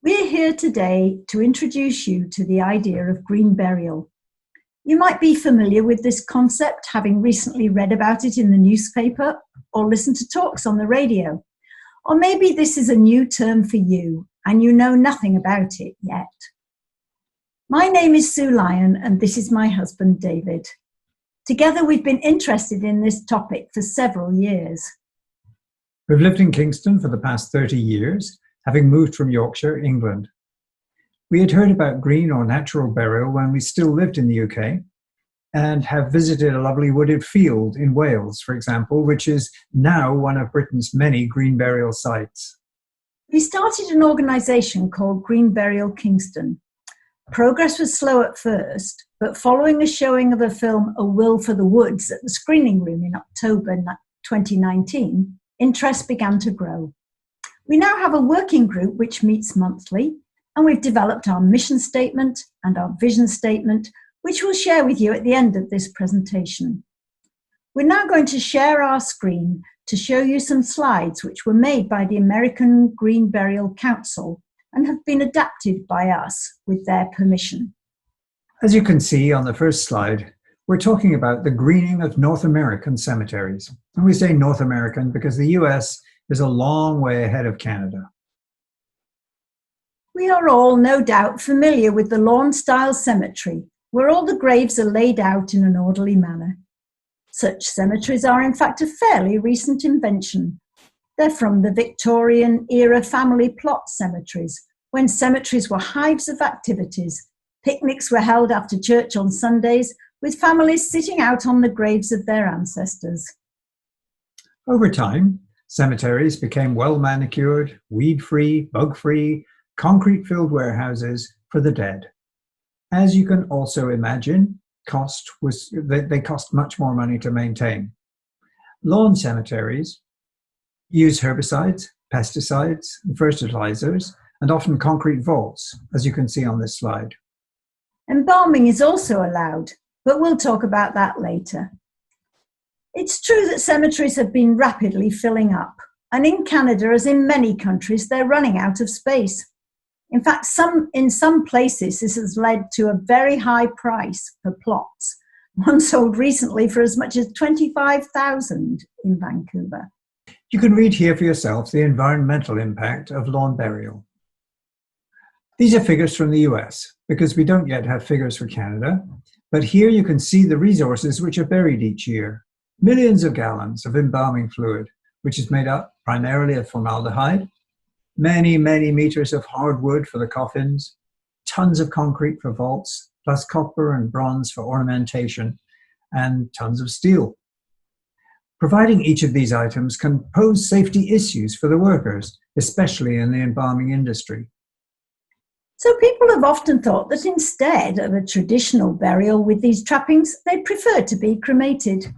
We're here today to introduce you to the idea of green burial. You might be familiar with this concept, having recently read about it in the newspaper or listened to talks on the radio. Or maybe this is a new term for you and you know nothing about it yet. My name is Sue Lyon and this is my husband David. Together we've been interested in this topic for several years. We've lived in Kingston for the past 30 years, having moved from Yorkshire, England. We had heard about green or natural burial when we still lived in the UK and have visited a lovely wooded field in Wales, for example, which is now one of Britain's many green burial sites. We started an organisation called Green Burial Kingston. Progress was slow at first, but following a showing of a film, A Will for the Woods, at the screening room in October 2019, interest began to grow. We now have a working group which meets monthly, and we've developed our mission statement and our vision statement, which we'll share with you at the end of this presentation. We're now going to share our screen to show you some slides which were made by the American Green Burial Council and have been adapted by us with their permission. As you can see on the first slide, we're talking about the greening of North American cemeteries. And we say North American because the US is a long way ahead of Canada. We are all no doubt familiar with the lawn-style cemetery, where all the graves are laid out in an orderly manner. Such cemeteries are in fact a fairly recent invention. They're from the Victorian-era family plot cemeteries, when cemeteries were hives of activities. Picnics were held after church on Sundays, with families sitting out on the graves of their ancestors. Over time, cemeteries became well-manicured, weed-free, bug-free, concrete-filled warehouses for the dead. As you can also imagine, they cost much more money to maintain. Lawn cemeteries use herbicides, pesticides, and fertilizers, and often concrete vaults, as you can see on this slide. Embalming is also allowed, but we'll talk about that later. It's true that cemeteries have been rapidly filling up, and in Canada, as in many countries, they're running out of space. In fact, in some places, this has led to a very high price for plots. One sold recently for as much as $25,000 in Vancouver. You can read here for yourself the environmental impact of lawn burial. These are figures from the US, because we don't yet have figures for Canada, but here you can see the resources which are buried each year. Millions of gallons of embalming fluid, which is made up primarily of formaldehyde, many meters of hardwood for the coffins, tons of concrete for vaults, plus copper and bronze for ornamentation, and tons of steel. Providing each of these items can pose safety issues for the workers, especially in the embalming industry. So people have often thought that instead of a traditional burial with these trappings, they'd prefer to be cremated.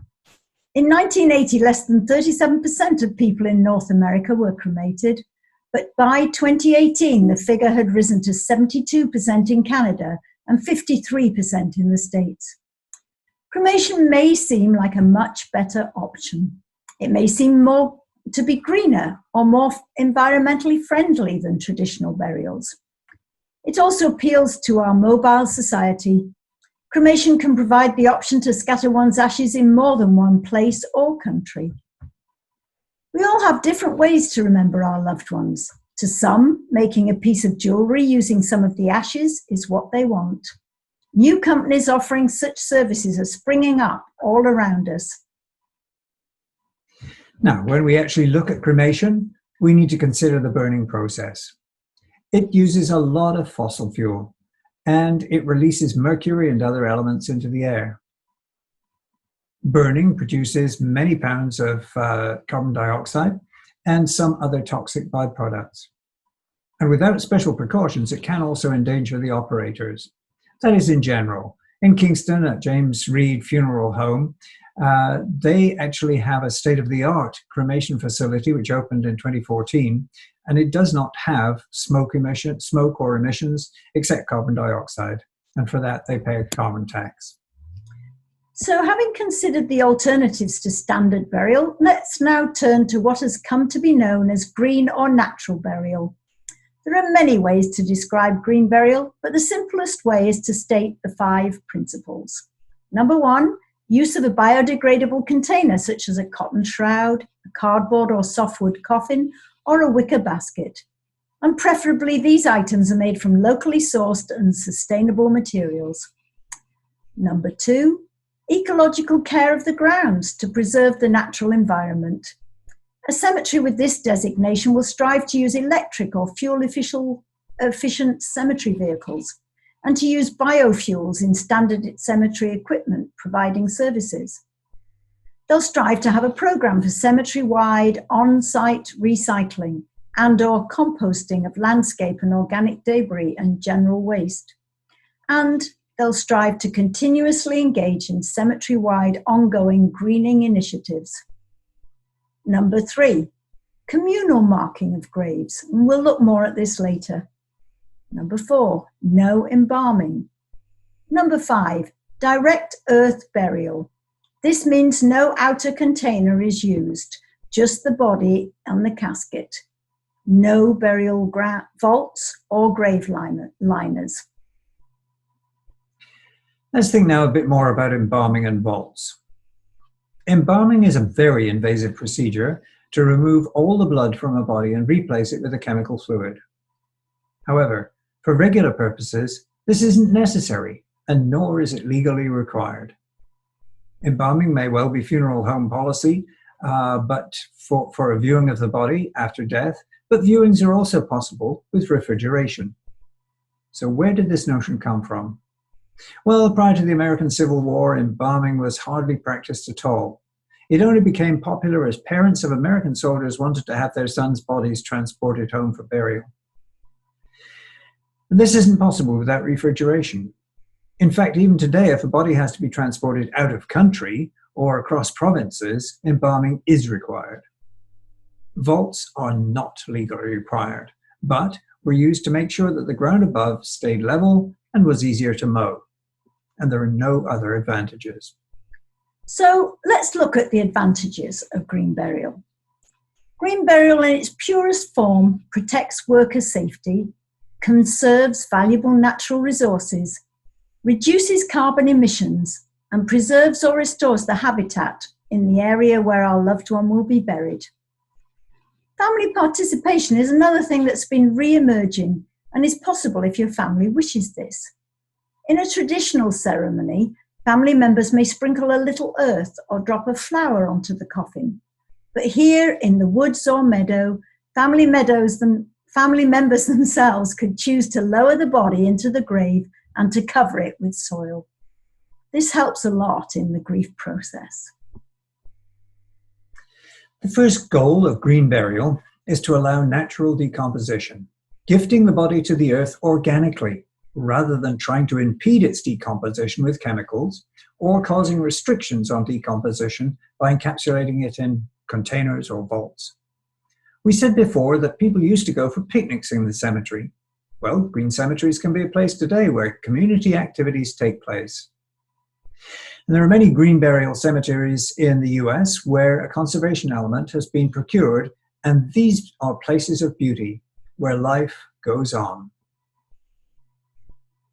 In 1980, less than 37% of people in North America were cremated, but by 2018, the figure had risen to 72% in Canada and 53% in the States. Cremation may seem like a much better option. It may seem more to be greener or more environmentally friendly than traditional burials. It also appeals to our mobile society. Cremation can provide the option to scatter one's ashes in more than one place or country. We all have different ways to remember our loved ones. To some, making a piece of jewellery using some of the ashes is what they want. New companies offering such services are springing up all around us. Now, when we actually look at cremation, we need to consider the burning process. It uses a lot of fossil fuel, and it releases mercury and other elements into the air. Burning produces many pounds of carbon dioxide and some other toxic byproducts. And without special precautions, it can also endanger the operators. That is in general. In Kingston at James Reed Funeral Home, they actually have a state-of-the-art cremation facility which opened in 2014, and it does not have smoke or emissions except carbon dioxide. And for that, they pay a carbon tax. So having considered the alternatives to standard burial, let's now turn to what has come to be known as green or natural burial. There are many ways to describe green burial, but the simplest way is to state the 5 principles. Number 1, use of a biodegradable container such as a cotton shroud, a cardboard or softwood coffin, or a wicker basket. And preferably these items are made from locally sourced and sustainable materials. Number 2, ecological care of the grounds to preserve the natural environment. A cemetery with this designation will strive to use electric or fuel-efficient cemetery vehicles and to use biofuels in standard cemetery equipment providing services. They'll strive to have a program for cemetery-wide on-site recycling and/or composting of landscape and organic debris and general waste. And they'll strive to continuously engage in cemetery-wide ongoing greening initiatives. Number 3, communal marking of graves, and we'll look more at this later. Number 4, no embalming. Number 5, direct earth burial. This means no outer container is used, just the body and the casket. No burial vaults or grave liners. Let's think now a bit more about embalming and vaults. Embalming is a very invasive procedure to remove all the blood from a body and replace it with a chemical fluid. However, for regular purposes, this isn't necessary, and nor is it legally required. Embalming may well be funeral home policy, but for a viewing of the body after death, but viewings are also possible with refrigeration. So where did this notion come from? Well, prior to the American Civil War, embalming was hardly practiced at all. It only became popular as parents of American soldiers wanted to have their sons' bodies transported home for burial. This isn't possible without refrigeration. In fact, even today, if a body has to be transported out of country or across provinces, embalming is required. Vaults are not legally required, but were used to make sure that the ground above stayed level and was easier to mow. And there are no other advantages. So let's look at the advantages of green burial. Green burial in its purest form protects worker safety, conserves valuable natural resources, reduces carbon emissions, and preserves or restores the habitat in the area where our loved one will be buried. Family participation is another thing that's been re-emerging and is possible if your family wishes this. In a traditional ceremony, family members may sprinkle a little earth or drop a flower onto the coffin. But here in the woods or meadow, family members themselves could choose to lower the body into the grave and to cover it with soil. This helps a lot in the grief process. The first goal of green burial is to allow natural decomposition, gifting the body to the earth organically, rather than trying to impede its decomposition with chemicals or causing restrictions on decomposition by encapsulating it in containers or vaults. We said before that people used to go for picnics in the cemetery. Well, green cemeteries can be a place today where community activities take place. And there are many green burial cemeteries in the US where a conservation element has been procured, and these are places of beauty where life goes on.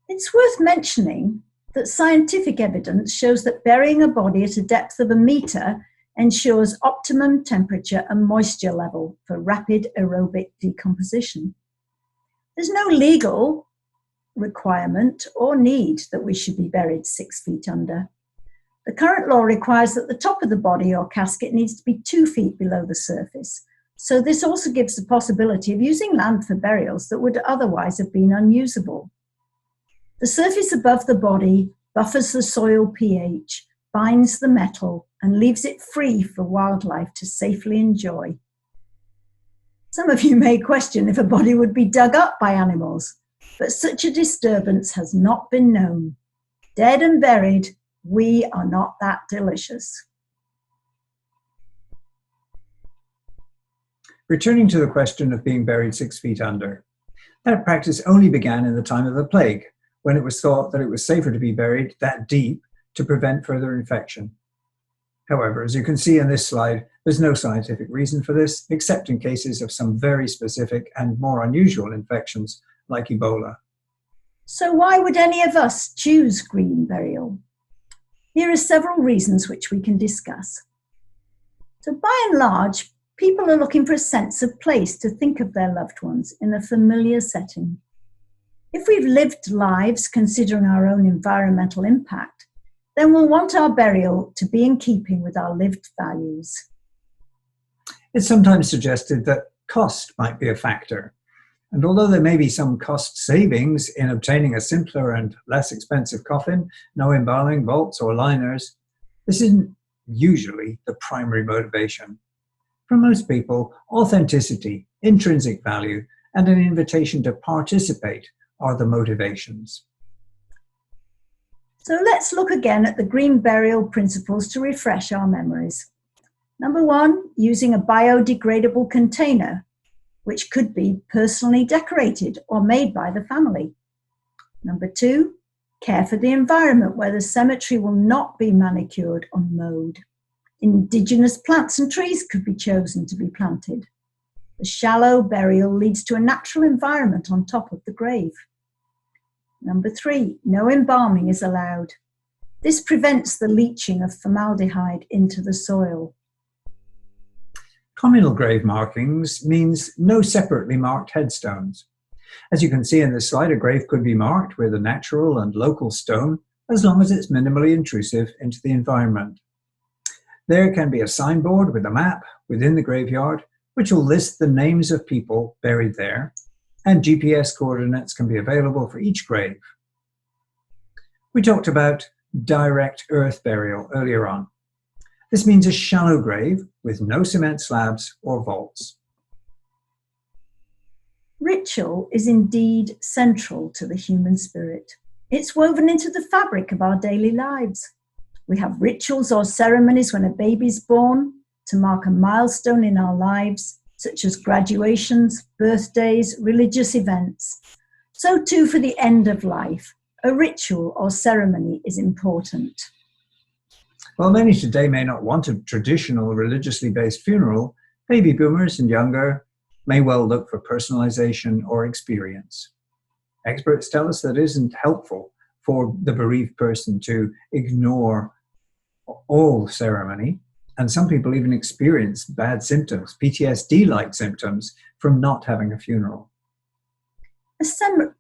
It's worth mentioning that scientific evidence shows that burying a body at a depth of 1 meter ensures optimum temperature and moisture level for rapid aerobic decomposition. There's no legal requirement or need that we should be buried 6 feet under. The current law requires that the top of the body or casket needs to be 2 feet below the surface. So this also gives the possibility of using land for burials that would otherwise have been unusable. The surface above the body buffers the soil pH, binds the metal, and leaves it free for wildlife to safely enjoy. Some of you may question if a body would be dug up by animals, but such a disturbance has not been known. Dead and buried, we are not that delicious. Returning to the question of being buried 6 feet under, that practice only began in the time of the plague, when it was thought that it was safer to be buried that deep to prevent further infection. However, as you can see in this slide, there's no scientific reason for this, except in cases of some very specific and more unusual infections like Ebola. So why would any of us choose green burial? Here are several reasons which we can discuss. So by and large, people are looking for a sense of place to think of their loved ones in a familiar setting. If we've lived lives considering our own environmental impact, then we'll want our burial to be in keeping with our lived values. It's sometimes suggested that cost might be a factor. And although there may be some cost savings in obtaining a simpler and less expensive coffin, no embalming, vaults, or liners, this isn't usually the primary motivation. For most people, authenticity, intrinsic value, and an invitation to participate are the motivations. So let's look again at the green burial principles to refresh our memories. Number one, using a biodegradable container, which could be personally decorated or made by the family. Number two, care for the environment where the cemetery will not be manicured or mowed. Indigenous plants and trees could be chosen to be planted. The shallow burial leads to a natural environment on top of the grave. Number three, no embalming is allowed. This prevents the leaching of formaldehyde into the soil. Communal grave markings means no separately marked headstones. As you can see in this slide, a grave could be marked with a natural and local stone as long as it's minimally intrusive into the environment. There can be a signboard with a map within the graveyard, which will list the names of people buried there, and GPS coordinates can be available for each grave. We talked about direct earth burial earlier on. This means a shallow grave with no cement slabs or vaults. Ritual is indeed central to the human spirit. It's woven into the fabric of our daily lives. We have rituals or ceremonies when a baby's born to mark a milestone in our lives, such as graduations, birthdays, religious events. So too for the end of life, a ritual or ceremony is important. While many today may not want a traditional religiously based funeral, baby boomers and younger may well look for personalization or experience. Experts tell us that it isn't helpful for the bereaved person to ignore all ceremony, and some people even experience bad symptoms, PTSD-like symptoms, from not having a funeral. A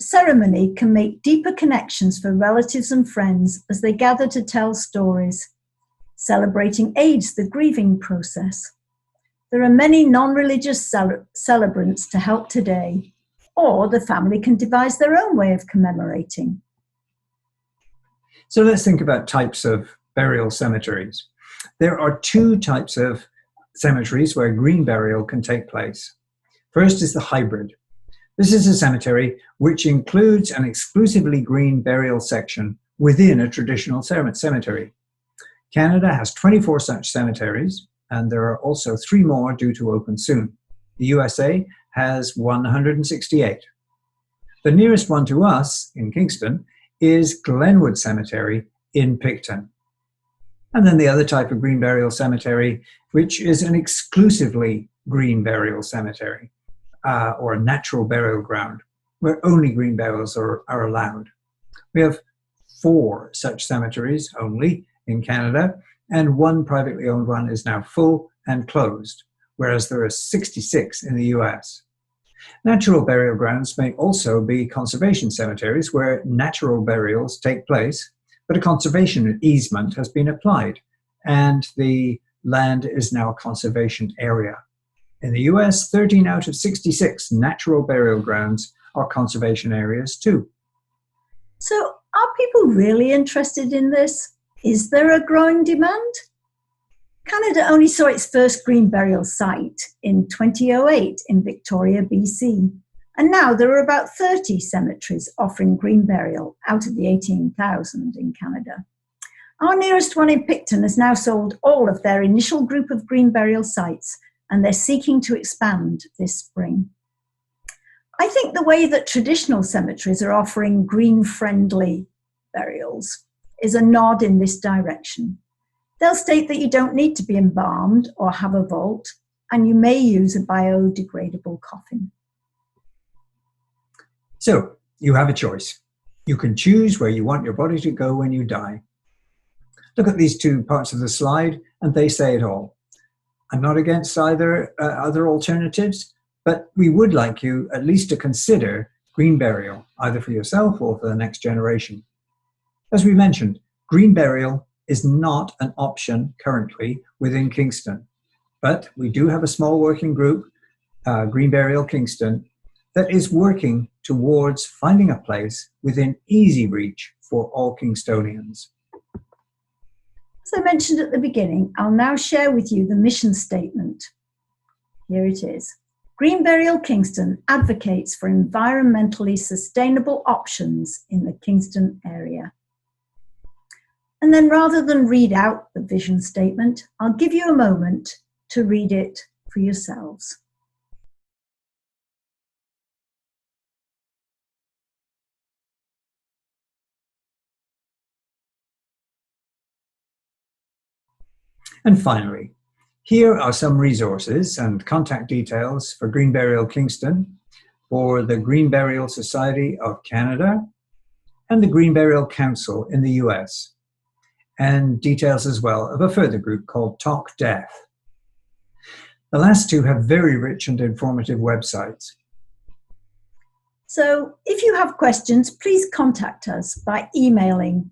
ceremony can make deeper connections for relatives and friends as they gather to tell stories. Celebrating aids the grieving process. There are many non-religious celebrants to help today, or the family can devise their own way of commemorating. So let's think about types of burial cemeteries. There are two types of cemeteries where green burial can take place. First is the hybrid. This is a cemetery which includes an exclusively green burial section within a traditional cemetery. Canada has 24 such cemeteries, and there are also 3 more due to open soon. The USA has 168. The nearest one to us, in Kingston, is Glenwood Cemetery in Picton. And then the other type of green burial cemetery, which is an exclusively green burial cemetery, or a natural burial ground, where only green burials are allowed. We have 4 such cemeteries only in Canada, and 1 privately owned one is now full and closed, whereas there are 66 in the US. Natural burial grounds may also be conservation cemeteries where natural burials take place, but a conservation easement has been applied, and the land is now a conservation area. In the US, 13 out of 66 natural burial grounds are conservation areas too. So are people really interested in this? Is there a growing demand? Canada only saw its first green burial site in 2008 in Victoria, BC, and now there are about 30 cemeteries offering green burial out of the 18,000 in Canada. Our nearest one in Picton has now sold all of their initial group of green burial sites, and they're seeking to expand this spring. I think the way that traditional cemeteries are offering green-friendly burials is a nod in this direction. They'll state that you don't need to be embalmed or have a vault, and you may use a biodegradable coffin. So you have a choice. You can choose where you want your body to go when you die. Look at these two parts of the slide, and they say it all. I'm not against either other alternatives, but we would like you at least to consider green burial, either for yourself or for the next generation. As we mentioned, green burial is not an option currently within Kingston, but we do have a small working group, Green Burial Kingston, that is working towards finding a place within easy reach for all Kingstonians. As I mentioned at the beginning, I'll now share with you the mission statement. Here it is. Green Burial Kingston advocates for environmentally sustainable options in the Kingston area. And then rather than read out the vision statement, I'll give you a moment to read it for yourselves. And finally, here are some resources and contact details for Green Burial Kingston, for the Green Burial Society of Canada, and the Green Burial Council in the US, and details as well of a further group called Talk Death. The last two have very rich and informative websites. So if you have questions, please contact us by emailing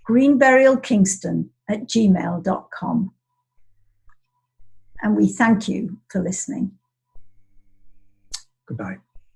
greenburialkingston@gmail.com. And we thank you for listening. Goodbye.